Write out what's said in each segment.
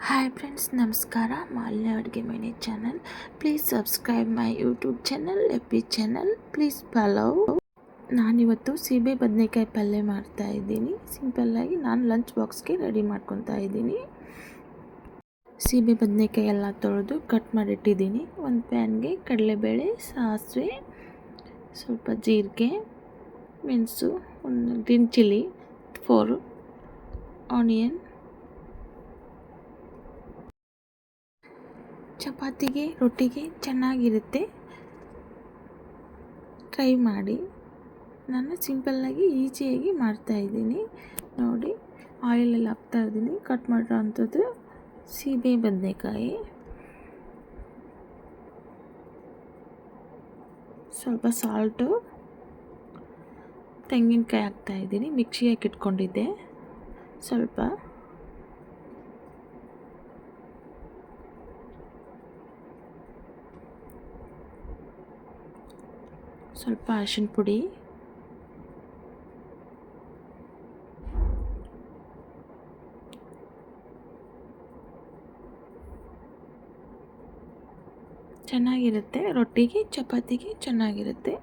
Hi friends, ನಮಸ್ಕಾರ. ಮಾಲಿನ್ಯ ಅಡುಗೆ ಮನೆ channel. Please subscribe my YouTube channel, AP channel. Please follow. ನಾನಿವತ್ತು ಸೀಬೆ ಬದನೆಕಾಯಿ ಪಲ್ಯ ಮಾಡ್ತಾಯಿದ್ದೀನಿ. ಸಿಂಪಲ್ಲಾಗಿ ನಾನು ಲಂಚ್ ಬಾಕ್ಸ್ಗೆ ರೆಡಿ ಮಾಡ್ಕೊತಾ ಇದ್ದೀನಿ. ಸೀಬೆ ಬದನೆಕಾಯಿ ಎಲ್ಲ ತೊಳೆದು ಕಟ್ ಮಾಡಿಟ್ಟಿದ್ದೀನಿ. ಒಂದು ಪ್ಯಾನ್ಗೆ ಕಡಲೆಬೇಳೆ, ಸಾಸಿವೆ, ಸ್ವಲ್ಪ ಜೀರಿಗೆ, ಮೆಣಸು, ಒಂದು ಗ್ರೀನ್ ಚಿಲ್ಲಿ, 4 ಆನಿಯನ್. ಚಪಾತಿಗೆ, ರೊಟ್ಟಿಗೆ ಚೆನ್ನಾಗಿರುತ್ತೆ. ಟ್ರೈ ಮಾಡಿ. ನಾನು ಸಿಂಪಲ್ಲಾಗಿ ಈಸಿಯಾಗಿ ಮಾಡ್ತಾಯಿದ್ದೀನಿ. ನೋಡಿ, ಆಯಿಲೆಲ್ಲ ಹಾಕ್ತಾಯಿದ್ದೀನಿ. ಕಟ್ ಮಾಡಿರೋ ಅಂಥದ್ದು ಸೀಬೆ ಬದನೆಕಾಯಿ. ಸ್ವಲ್ಪ ಸಾಲ್ಟು, ತೆಂಗಿನಕಾಯಿ ಹಾಕ್ತಾಯಿದ್ದೀನಿ. ಮಿಕ್ಸಿಗೆ ಇಟ್ಕೊಂಡಿದ್ದೆ. ಸ್ವಲ್ಪ ಅರಿಶಿನ ಪುಡಿ, ಚೆನ್ನಾಗಿರುತ್ತೆ. ರೊಟ್ಟಿಗೆ, ಚಪಾತಿಗೆ ಚೆನ್ನಾಗಿರುತ್ತೆ.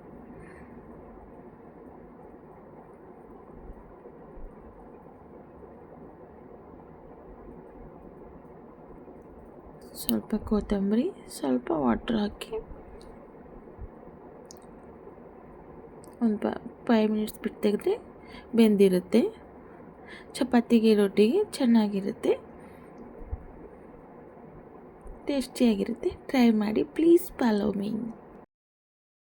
ಸ್ವಲ್ಪ ಕೊತ್ತಂಬರಿ, ಸ್ವಲ್ಪ ವಾಟರ್ ಹಾಕಿ ಒಂದು 5 ಮಿನಿಟ್ಸ್ ಬಿಟ್ಟು ತೆಗೆದ್ರೆ ಬೆಂದಿರುತ್ತೆ. ಚಪಾತಿಗೆ, ರೊಟ್ಟಿಗೆ ಚೆನ್ನಾಗಿರುತ್ತೆ, ಟೇಸ್ಟಿಯಾಗಿರುತ್ತೆ. ಟ್ರೈ ಮಾಡಿ. Please follow me.